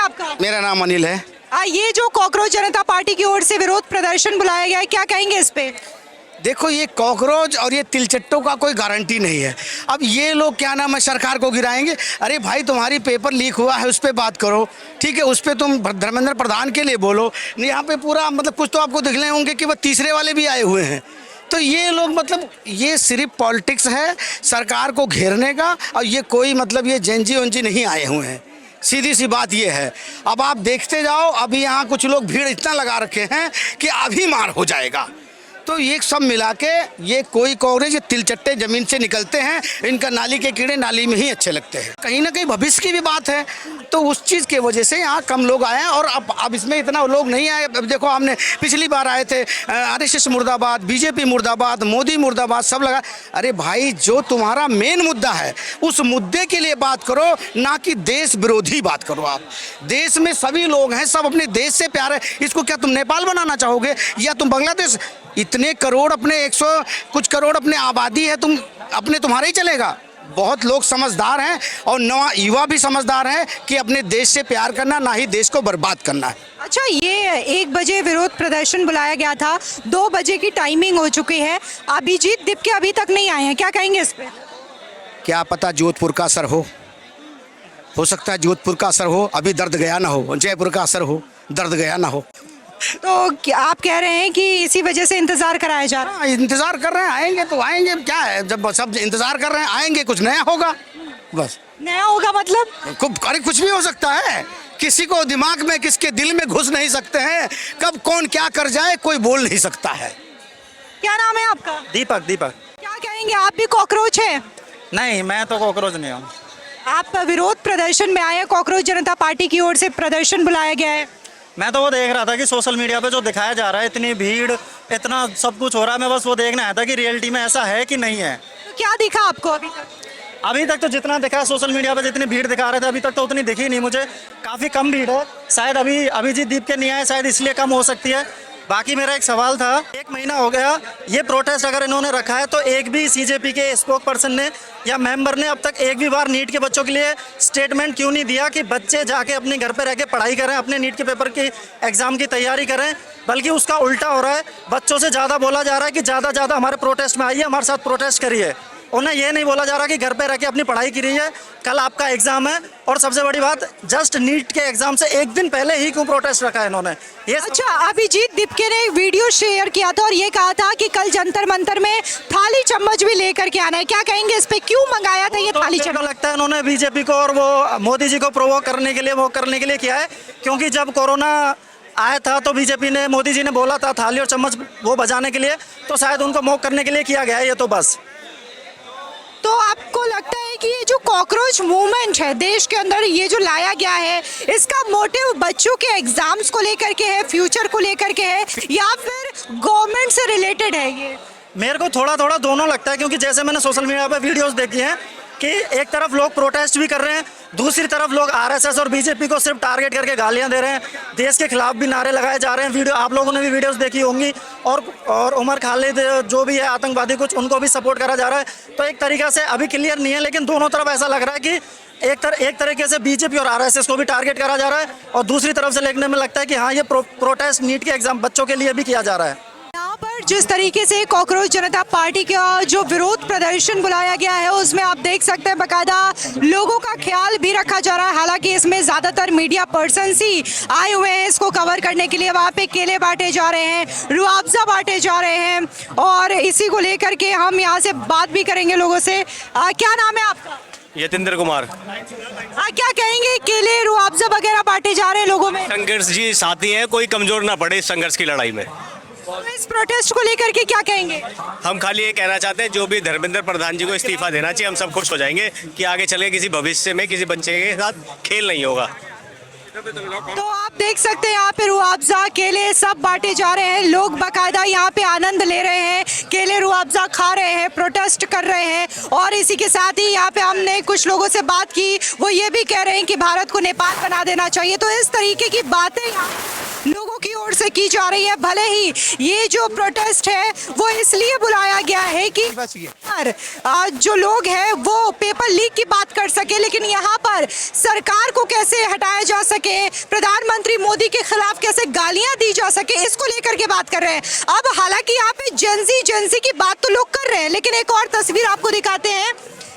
आपका? मेरा नाम अनिल है। ये जो कॉकरोच जनता पार्टी की ओर से विरोध प्रदर्शन बुलाया गया है, क्या कहेंगे इस पे? देखो, ये कॉकरोच और ये तिलचट्टों का कोई गारंटी नहीं है। अब ये लोग क्या नाम है सरकार को गिराएंगे। अरे भाई, तुम्हारी पेपर लीक हुआ है, उस पर बात करो, ठीक है, उस पर तुम धर्मेंद्र प्रधान के लिए बोलो। यहाँ पे पूरा मतलब कुछ तो आपको दिख रहे होंगे कि वह तीसरे वाले भी आए हुए हैं। तो ये लोग मतलब ये सिर्फ पॉलिटिक्स है सरकार को घेरने का, और ये कोई मतलब ये जेंजी वेंजी नहीं आए हुए हैं। सीधी सी बात ये है। अब आप देखते जाओ, अभी यहाँ कुछ लोग भीड़ इतना लगा रखे हैं कि अभी मार हो जाएगा। तो ये सब मिला के ये कोई कॉकरोच, ये तिलचट्टे ज़मीन से निकलते हैं, इनका नाली के कीड़े नाली में ही अच्छे लगते हैं। कहीं ना कहीं भविष्य की भी बात है, तो उस चीज़ की वजह से यहाँ कम लोग आए हैं। और अब इसमें इतना लोग नहीं आए। अब देखो, हमने पिछली बार आए थे, आरएसएस मुर्दाबाद, बीजेपी मुर्दाबाद, मोदी मुर्दाबाद, सब लगा। अरे भाई, जो तुम्हारा मेन मुद्दा है उस मुद्दे के लिए बात करो, ना कि देश विरोधी बात करो। आप देश में सभी लोग हैं, सब अपने देश से प्यार है। इसको क्या तुम नेपाल बनाना चाहोगे या तुम बांग्लादेश? इतने करोड़, अपने 100 कुछ करोड़ अपने आबादी है, तुम्हारे ही चलेगा। बहुत लोग समझदार हैं और नवा युवा भी समझदार हैं कि अपने देश से प्यार करना, ना ही देश को बर्बाद करना है। अच्छा, ये 1 बजे विरोध प्रदर्शन बुलाया गया था, 2 बजे की टाइमिंग हो चुकी है, अभिजीत दीप के अभी तक नहीं आए हैं, क्या कहेंगे इस पे? क्या पता जोधपुर का असर हो सकता है जोधपुर का असर हो, अभी दर्द गया ना हो, जयपुर का असर हो, दर्द गया ना हो। तो क्या आप कह रहे हैं कि इसी वजह से इंतजार कराया जा रहा है? हाँ, इंतजार कर रहे हैं, आएंगे तो आएंगे। क्या है, जब सब इंतजार कर रहे हैं, आएंगे, कुछ नया होगा। बस नया होगा मतलब? अरे कुछ भी हो सकता है। किसी को दिमाग में, किसके दिल में घुस नहीं सकते हैं। कब कौन क्या कर जाए कोई बोल नहीं सकता है। क्या नाम है आपका? दीपक। क्या कहेंगे, आप भी कॉकरोच हैं? नहीं, मैं तो कॉकरोच नहीं हूँ। आप विरोध प्रदर्शन में आए हैं, कॉकरोच जनता पार्टी की ओर से प्रदर्शन बुलाया गया है। मैं तो वो देख रहा था कि सोशल मीडिया पे जो दिखाया जा रहा है, इतनी भीड़, इतना सब कुछ हो रहा है। मैं बस वो देखना आया था कि रियलिटी में ऐसा है कि नहीं है। तो क्या दिखा आपको अभी तक? अभी तक तो जितना दिखा है सोशल मीडिया पे, जितनी भीड़ दिखा रहे थे, अभी तक तो उतनी दिखी नहीं मुझे। काफ़ी कम भीड़ है। शायद अभिजीत दीप के नहीं आए, शायद इसलिए कम हो सकती है। बाकी मेरा एक सवाल था, 1 महीना हो गया ये प्रोटेस्ट अगर इन्होंने रखा है, तो एक भी सीजेपी के स्पोक पर्सन ने या मेंबर ने अब तक एक भी बार नीट के बच्चों के लिए स्टेटमेंट क्यों नहीं दिया कि बच्चे जाके अपने घर पे रह के पढ़ाई करें, अपने नीट के पेपर की एग्ज़ाम की तैयारी करें? बल्कि उसका उल्टा हो रहा है। बच्चों से ज़्यादा बोला जा रहा है कि ज़्यादा हमारे प्रोटेस्ट में आइए, हमारे साथ प्रोटेस्ट करिए। उन्हें ये नहीं बोला जा रहा कि घर पे रह के अपनी पढ़ाई कीजिए, कल आपका एग्जाम है। और सबसे बड़ी बात, जस्ट नीट के एग्जाम से 1 दिन पहले ही क्यों प्रोटेस्ट रखा है इन्होंने? ये अच्छा, अभिजीत दीपके ने एक वीडियो शेयर किया था और ये कहा था कि कल जंतर मंतर में थाली चम्मच भी लेकर के आना है, क्या कहेंगे इस पे? क्यों मंगाया था ये तो थाली मेरे को चम्मच? लगता है इन्होंने बीजेपी को और वो मोदी जी को प्रोवोक करने के लिए किया है। क्योंकि जब कोरोना आया था तो बीजेपी ने, मोदी जी ने बोला था थाली और चम्मच वो बजाने के लिए, तो शायद उनको मोक करने के लिए किया गया है ये तो बस। तो आपको लगता है कि ये जो कॉकरोच मूवमेंट है देश के अंदर, ये जो लाया गया है, इसका मोटिव बच्चों के एग्जाम्स को लेकर के है, फ्यूचर को लेकर के है, या फिर गवर्नमेंट से रिलेटेड है? ये मेरे को थोड़ा दोनों लगता है। क्योंकि जैसे मैंने सोशल मीडिया पे वीडियोस देखी हैं कि एक तरफ लोग प्रोटेस्ट भी कर रहे हैं, दूसरी तरफ लोग आरएसएस और बीजेपी को सिर्फ टारगेट करके गालियां दे रहे हैं, देश के खिलाफ भी नारे लगाए जा रहे हैं। वीडियो आप लोगों ने भी वीडियोस देखी होंगी। और उमर खालिद जो भी है आतंकवादी, कुछ उनको भी सपोर्ट करा जा रहा है। तो एक तरीक़ा से अभी क्लियर नहीं है, लेकिन दोनों तरफ ऐसा लग रहा है कि एक तरीके से बीजेपी और आरएसएस को भी टारगेट करा जा रहा है, और दूसरी तरफ से देखने में लगता है कि हाँ, ये प्रोटेस्ट नीट के एग्जाम बच्चों के लिए भी किया जा रहा है। यहाँ पर जिस तरीके से कॉकरोच जनता पार्टी का जो विरोध प्रदर्शन बुलाया गया है, उसमें आप देख सकते हैं बाकायदा लोगों का ख्याल भी रखा जा रहा है। हालांकि इसमें ज़्यादातर मीडिया पर्सन ही आए हुए हैं इसको कवर करने के लिए। वहाँ पे केले बांटे जा रहे हैं, रुआवजा बांटे जा रहे हैं, और इसी को लेकर के हम यहाँ से बात भी करेंगे लोगों से। क्या नाम है आपका? यतेंद्र कुमार। क्या कहेंगे, केले रुआवजा वगैरह बांटे जा रहे हैं लोगों में? संघर्ष जी साथी हैं, कोई कमजोर ना पड़े इस संघर्ष की लड़ाई में। तो इस प्रोटेस्ट को लेकर के क्या कहेंगे? हम खाली ये कहना चाहते हैं, जो भी धर्मेंद्र प्रधान जी को इस्तीफा देना चाहिए। हम सब खुश हो जाएंगे कि आगे चले किसी भविष्य में किसी बच्चे के साथ खेल नहीं होगा। तो आप देख सकते हैं यहाँ पे रुआवजा, केले सब बांटे जा रहे हैं। लोग बाकायदा यहाँ पे आनंद ले रहे हैं, केले रुआवजा खा रहे हैं, प्रोटेस्ट कर रहे हैं। और इसी के साथ ही यहाँ पे हमने कुछ लोगों से बात की, वो ये भी कह रहे हैं कि भारत को नेपाल बना देना चाहिए। तो इस तरीके की बातें यहाँ लोगों की ओर से की जा रही है। भले ही ये जो प्रोटेस्ट है वो इसलिए बुलाया गया है कि जो लोग हैं वो पेपर लीक की बात कर सके, लेकिन यहाँ पर सरकार को कैसे हटाया जा सके, प्रधानमंत्री मोदी के खिलाफ कैसे गालियां दी जा सके, इसको लेकर के बात कर रहे हैं। अब हालांकि यहाँ पे जेंजी की बात तो लोग कर रहे हैं, लेकिन एक और तस्वीर आपको दिखाते हैं।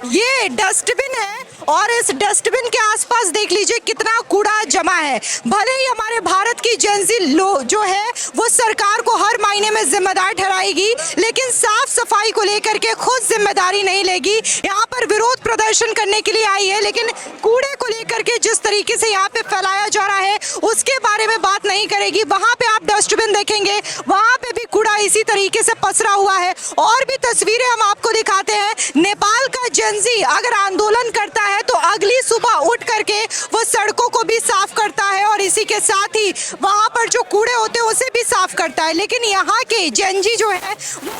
ये डस्टबिन है और इस डस्टबिन के आसपास देख लीजिए कितना कूड़ा जमा है। भले ही हमारे भारत की जेंजी जो है वो सरकार को हर महीने में जिम्मेदार ठहराएगी, लेकिन साफ सफाई को लेकर के खुद जिम्मेदारी नहीं लेगी। यहाँ पर विरोध प्रदर्शन करने के लिए आई है, लेकिन कूड़े को लेकर के जिस तरीके से यहाँ पे फैलाया जा रहा है उसके बारे में बात नहीं करेगी। वहां पे आप डस्टबिन देखेंगे, वहां पे भी कूड़ा इसी तरीके से पसरा हुआ है। और भी तस्वीरें हम आपको दिखाते हैं। नेपाल का जेंजी अगर आंदोलन करता है तो अगली सुबह उठ करके वो सड़कों को भी साफ करता है और इसी के साथ ही वहां पर जो कूड़े होते हैं उसे भी साफ करता है। लेकिन यहाँ के जेंजी जो है वो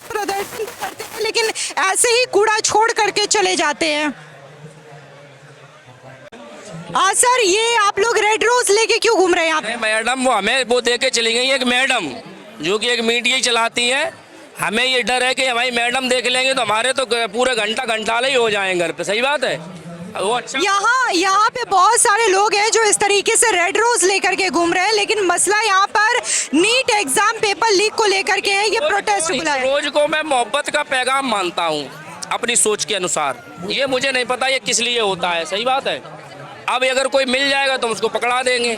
प्रदर्शन करते हैं, लेकिन ऐसे ही कूड़ा छोड़ करके चले जाते हैं। सर, ये आप लोग रेड रोज लेके क्यों घूम रहे हैं यहाँ पे? मैडम वो हमें वो दे के चली गई एक मैडम जो कि एक मीडिया ही चलाती है। हमें ये डर है कि हमारी मैडम देख लेंगे तो हमारे तो पूरे घंटा ही हो जाएंगे घर पे। सही बात है वो। अच्छा, यहाँ पे बहुत सारे लोग हैं जो इस तरीके से रेड रोज लेकर के घूम रहे हैं, लेकिन मसला यहाँ पर नीट एग्जाम पेपर लीक को लेकर के है। ये प्रोटेस्ट बुलाया। रोज को मैं मोहब्बत का पैगाम मानता हूँ अपनी सोच के अनुसार। ये मुझे नहीं पता ये किस लिए होता है। सही बात है। अब अगर कोई मिल जाएगा तो उसको पकड़ा देंगे।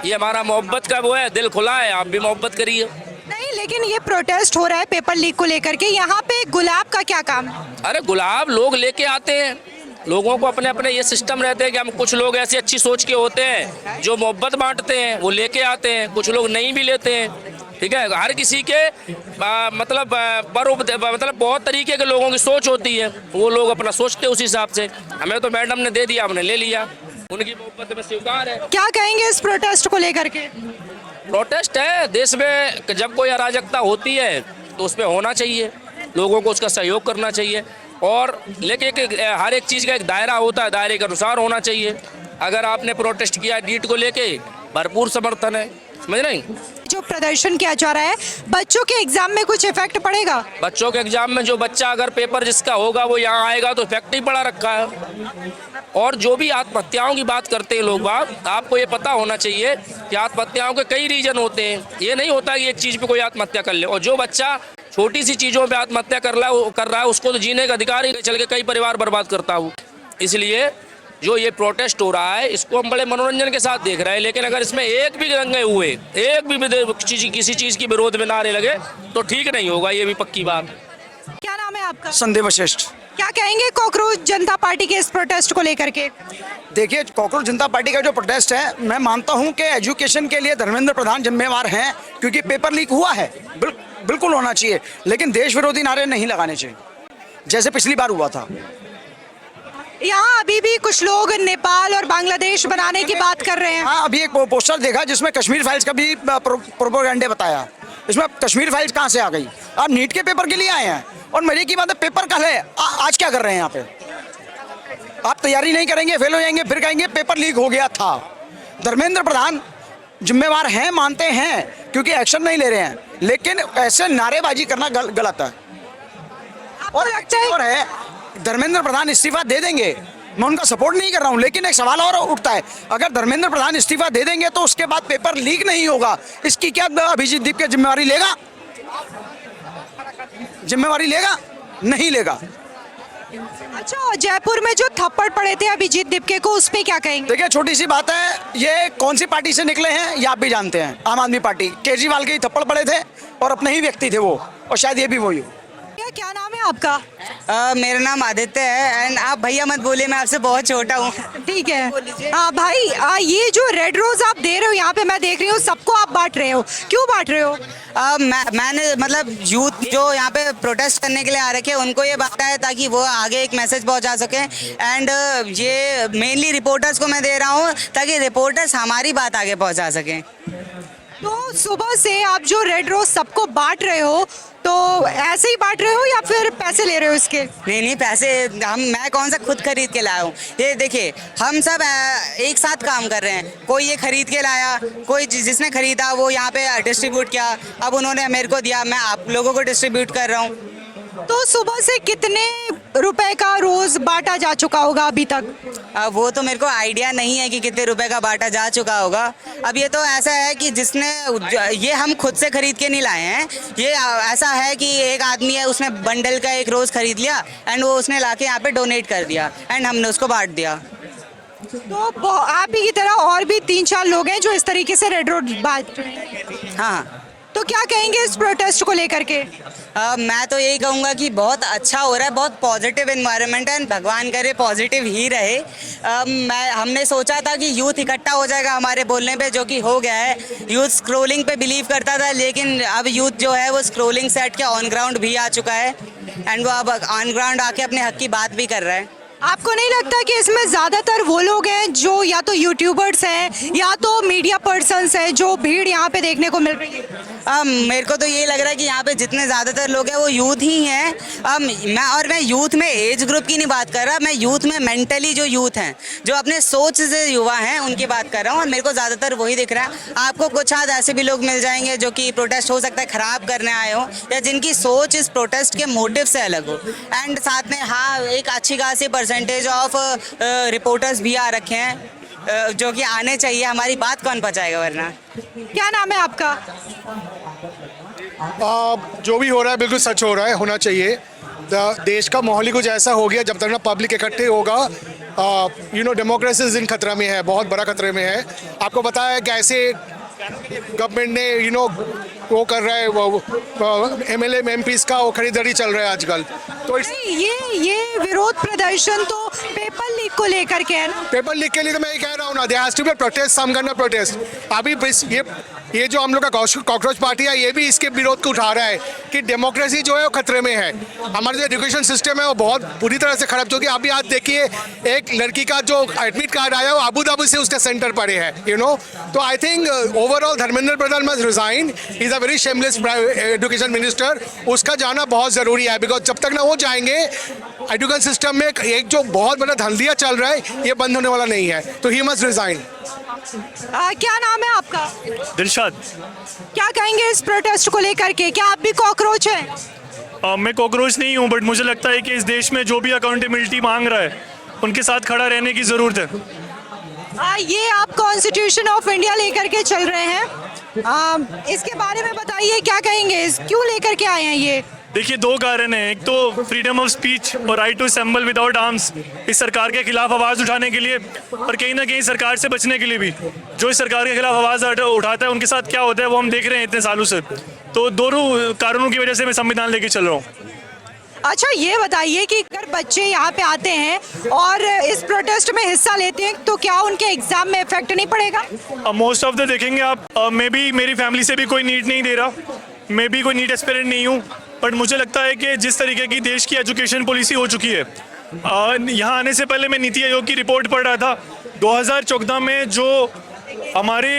ये हमारा मोहब्बत का वो है, दिल खुला है, आप भी मोहब्बत करिए। नहीं, लेकिन ये प्रोटेस्ट हो रहा है पेपर लीक को लेकर के, यहाँ पे गुलाब का क्या काम है? अरे गुलाब लोग लेके आते हैं, लोगों को अपने अपने ये सिस्टम रहते हैं कि हम कुछ लोग ऐसी अच्छी सोच के होते हैं जो मोहब्बत बांटते हैं, वो लेके आते हैं। कुछ लोग नहीं भी लेते हैं। ठीक है, हर किसी के मतलब बहुत तरीके के लोगों की सोच होती है, वो लोग अपना सोचते हैं उस हिसाब से। हमें तो मैडम ने दे दिया, हमने ले लिया, उनकी मोहब्बत में स्वीकार है। क्या कहेंगे इस प्रोटेस्ट को लेकर के? प्रोटेस्ट है, देश में जब कोई अराजकता होती है तो उस पर होना चाहिए, लोगों को उसका सहयोग करना चाहिए। और लेकिन हर एक चीज़ का एक दायरा होता है, दायरे के अनुसार होना चाहिए। अगर आपने प्रोटेस्ट किया नीट को लेके, भरपूर समर्थन है। समझ नहीं, जो प्रदर्शन किया जा रहा है, बच्चों के एग्जाम में कुछ इफेक्ट पड़ेगा? बच्चों के एग्जाम में जो बच्चा अगर पेपर जिसका होगा वो यहाँ आएगा तो इफेक्ट ही पड़ा रखा है। और जो भी आत्महत्याओं की बात करते हैं लोग बात, आपको ये पता होना चाहिए कि आत्महत्याओं के कई रीजन होते हैं। ये नहीं होता कि एक चीज़ पे कोई आत्महत्या कर ले। और जो बच्चा छोटी सी चीज़ों पे आत्महत्या कर रहा है उसको तो जीने का अधिकार ही नहीं, चल के कई परिवार बर्बाद करता हूँ। इसलिए जो ये प्रोटेस्ट हो रहा है इसको हम बड़े मनोरंजन के साथ देख रहे हैं, लेकिन अगर इसमें एक भी दंगे हुए, एक भी किसी चीज़ की विरोध में नारे लगे तो ठीक नहीं होगा। ये भी पक्की बात। क्या नाम है आपका? संदेव वशिष्ठ। क्या कहेंगे कॉकरोच जनता पार्टी के इस प्रोटेस्ट को लेकर के? देखिए, कॉकरोच जनता पार्टी का जो प्रोटेस्ट है, मैं मानता हूं कि एजुकेशन के लिए धर्मेंद्र प्रधान जिम्मेवार हैं, क्योंकि पेपर लीक हुआ है, बिल्कुल होना चाहिए, लेकिन देश विरोधी नारे नहीं लगाने चाहिए जैसे पिछली बार हुआ था। यहाँ अभी भी कुछ लोग नेपाल और बांग्लादेश बनाने की बात कर रहे हैं। हाँ, अभी एक पोस्टर देखा जिसमें कश्मीर फाइल्स का भी प्रोपोगंडे बताया। इसमें कश्मीर फाइल्स कहाँ से आ गई? आप नीट के पेपर के लिए आए हैं और मजे की बात है, पेपर कल है, आज क्या कर रहे हैं यहाँ पे? आप तैयारी नहीं करेंगे, फेल हो जाएंगे, फिर कहेंगे पेपर लीक हो गया था। धर्मेंद्र प्रधान जिम्मेवार हैं, मानते हैं, क्योंकि एक्शन नहीं ले रहे हैं, लेकिन ऐसे नारेबाजी करना गलत है। और है धर्मेंद्र प्रधान इस्तीफा दे देंगे, मैं उनका सपोर्ट नहीं कर रहा हूं, लेकिन एक सवाल और उठता है, अगर धर्मेंद्र प्रधान इस्तीफा दे देंगे तो उसके बाद पेपर लीक नहीं होगा, इसकी क्या अभिजीत दीप की जिम्मेवारी लेगा? जिम्मेवारी लेगा? नहीं लेगा। अच्छा, जयपुर में जो थप्पड़ पड़े थे अभिजीत दिपके को, उस पे क्या कहेंगे? देखिए, छोटी सी बात है, ये कौन सी पार्टी से निकले हैं ये आप भी जानते हैं, आम आदमी पार्टी। केजरीवाल के ही थप्पड़ पड़े थे और अपने ही व्यक्ति थे वो, और शायद ये भी वही हो। क्या नाम है आपका? मेरा नाम आदित्य है। एंड आप भैया मत बोलिए, मैं आपसे बहुत छोटा हूँ। ठीक है। भाई, ये जो रेड रोज आप दे रहे हो यहाँ पे, मैं देख रही हूँ सबको आप बांट रहे हो, क्यों बांट रहे हो? मैंने मतलब यूथ जो यहाँ पे प्रोटेस्ट करने के लिए आ रखे हैं उनको ये बांटा है ताकि वो आगे एक मैसेज पहुँचा सके। एंड ये मेनली रिपोर्टर्स को मैं दे रहा हूँ ताकि रिपोर्टर्स हमारी बात आगे पहुँचा सकें। तो तो सुबह से आप जो रेड रोज सबको बांट रहे हो, तो ऐसे ही बांट रहे हो या फिर पैसे ले रहे हो इसके? नहीं पैसे मैं कौन सा खुद खरीद के लाया हूँ। ये देखिए हम सब एक साथ काम कर रहे हैं। कोई ये खरीद के लाया, कोई जिसने खरीदा वो यहाँ पे डिस्ट्रीब्यूट किया, अब उन्होंने मेरे को दिया, मैं आप लोगों को डिस्ट्रीब्यूट कर रहा हूँ। तो सुबह से कितने रुपए का रोज बांटा जा चुका होगा अभी तक? वो तो मेरे को आइडिया नहीं है कि कितने रुपए का बांटा जा चुका होगा। अब ये तो ऐसा है कि जिसने ये हम खुद से खरीद के नहीं लाए हैं। ये ऐसा है कि एक आदमी है, उसने बंडल का एक रोज खरीद लिया एंड वो उसने लाके यहाँ पे डोनेट कर दिया एंड हमने उसको बांट दिया। तो आप ही की तरह और भी 3-4 लोग हैं जो इस तरीके से रेड रोड बांट रहे हैं। हाँ, तो क्या कहेंगे इस प्रोटेस्ट को लेकर के? मैं तो यही कहूँगा कि बहुत अच्छा हो रहा है, बहुत पॉजिटिव एनवायरनमेंट है, भगवान करे पॉजिटिव ही रहे। हमने सोचा था कि यूथ इकट्ठा हो जाएगा हमारे बोलने पे, जो कि हो गया है। यूथ स्क्रोलिंग पे बिलीव करता था, लेकिन अब यूथ जो है वो स्क्रोलिंग से हट के ऑन ग्राउंड भी आ चुका है एंड वो अब ऑन ग्राउंड आके अपने हक की बात भी कर रहा है। आपको नहीं लगता कि इसमें ज़्यादातर वो लोग हैं जो या तो यूट्यूबर्स हैं या तो मीडिया पर्सन्स हैं, जो भीड़ यहाँ पे देखने को मिल रही है? मेरे को तो ये लग रहा है कि यहाँ पे जितने ज़्यादातर लोग हैं वो यूथ ही हैं। मैं यूथ में एज ग्रुप की नहीं बात कर रहा, मैं यूथ में मेंटली जो यूथ हैं, जो अपने सोच से युवा हैं, उनकी बात कर रहा हूँ। और मेरे को ज़्यादातर वही दिख रहा है। आपको कुछ आध ऐसे भी लोग मिल जाएंगे जो कि प्रोटेस्ट हो सकता है ख़राब करने आए हो, या जिनकी सोच इस प्रोटेस्ट के मोटिव से अलग हो। एंड साथ में हाँ, एक अच्छी खासी परसेंटेज ऑफ रिपोर्टर्स भी आ रखे हैं जो कि आने चाहिए। हमारी बात कौन पहुँचाएगा वरना। क्या नाम है आपका? जो भी हो रहा है बिल्कुल सच हो रहा है, होना चाहिए। देश का माहौल ही कुछ ऐसा हो गया, जब तक ना पब्लिक इकट्ठे होगा, डेमोक्रेसी इन खतरा में है, बहुत बड़ा खतरे में है। आपको पता है कैसे गवर्नमेंट ने वो कर रहा है, MLA MPs का वो खरीदारी चल रहा है आजकल। तो ये विरोध प्रदर्शन तो पेपर लीक को लेकर के है ना? पेपर लीक के लिए तो मैं ये कह रहा हूँ ना, there has to be protest, some kind of protest. अभी ये जो हम लोग का कॉकरोच पार्टी है, ये भी इसके विरोध को उठा रहा है कि डेमोक्रेसी जो है वो खतरे में है। हमारा जो एजुकेशन सिस्टम है वो बहुत बुरी तरह से खराब, क्योंकि अभी आप देखिए एक लड़की का जो एडमिट कार्ड आया वो अबू धाबी से उसका सेंटर पड़े है, तो I think overall Dharmendra Pradhan must resign. Is a very shameless education minister. उसका जाना बहुत ज़रूरी है, बिकॉज जब तक ना वो जाएंगे एजुकेशन सिस्टम में एक जो बहुत बड़ा धंधिया चल रहा है ये बंद होने वाला नहीं है, तो ही मस्ट रिजाइन। क्या नाम है आपका? दिलशाद। क्या कहेंगे इस प्रोटेस्ट को लेकर के? क्या आप भी कॉकरोच हैं? मैं कॉकरोच नहीं हूँ, बट मुझे लगता है कि इस देश में जो भी अकाउंटेबिलिटी मांग रहा है उनके साथ खड़ा रहने की ज़रूरत है। ये आप कॉन्स्टिट्यूशन ऑफ इंडिया लेकर के चल रहे हैं, इसके बारे में बताइए, क्या कहेंगे? क्यों लेकर के आए हैं ये? देखिए, दो कारण हैं। एक तो फ्रीडम ऑफ स्पीच और right to assemble without arms, इस सरकार के खिलाफ आवाज़ उठाने के लिए, और कहीं ना कहीं सरकार से बचने के लिए भी। जो इस सरकार के खिलाफ आवाज़ उठाता है उनके साथ क्या होता है वो हम देख रहे हैं इतने सालों से। तो दोनों कारणों की वजह से मैं संविधान लेके चल रहा हूँ। अच्छा, ये बताइए कि अगर बच्चे यहाँ पे आते हैं और इस प्रोटेस्ट में हिस्सा लेते हैं तो क्या उनके एग्जाम में इफेक्ट नहीं पड़ेगा? मोस्ट ऑफ द देखेंगे आप, मे बी मेरी फैमिली से भी कोई नीट नहीं दे रहा, मैं भी कोई नीट एस्पिरेंट नहीं हूँ, बट मुझे लगता है कि जिस तरीके की देश की एजुकेशन पॉलिसी हो चुकी है, यहाँ आने से पहले मैं नीति आयोग की रिपोर्ट पढ़ रहा था। 2014 में जो हमारे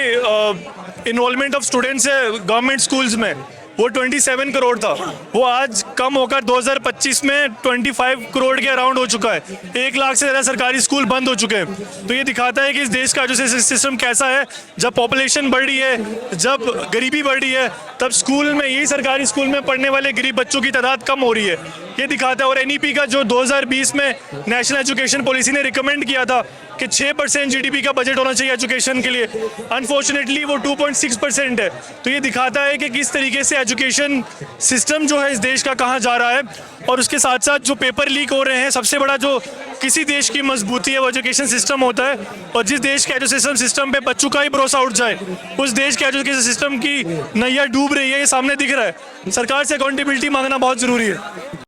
इन्वॉल्वमेंट ऑफ स्टूडेंट्स है गवर्नमेंट स्कूल्स में, वो 27 करोड़ था। वो आज कम होकर 2025 में 25 करोड़ के अराउंड हो चुका है। 1 लाख से ज़्यादा सरकारी स्कूल बंद हो चुके हैं। तो ये दिखाता है कि इस देश का एजुकेशन सिस्टम कैसा है। जब पॉपुलेशन बढ़ रही है, जब गरीबी बढ़ रही है, तब स्कूल में, यही सरकारी स्कूल में पढ़ने वाले गरीब बच्चों की तादाद कम हो रही है। ये दिखाता है। और NEP का जो 2020 में नेशनल एजुकेशन पॉलिसी ने रिकमेंड किया था कि 6% GDP का बजट होना चाहिए एजुकेशन के लिए, अनफॉर्चुनेटली वो 2.6% है। तो ये दिखाता है कि किस तरीके से एजुकेशन सिस्टम जो है इस देश का कहाँ जा रहा है। और उसके साथ साथ जो पेपर लीक हो रहे हैं, सबसे बड़ा जो किसी देश की मजबूती है वो एजुकेशन सिस्टम होता है। और जिस देश के एजुकेशन सिस्टम पे बच्चों का ही भरोसा उठ जाए, उस देश के एजुकेशन सिस्टम की नैया डूब रही है, ये सामने दिख रहा है। सरकार से अकाउंटेबिलिटी मांगना बहुत ज़रूरी है।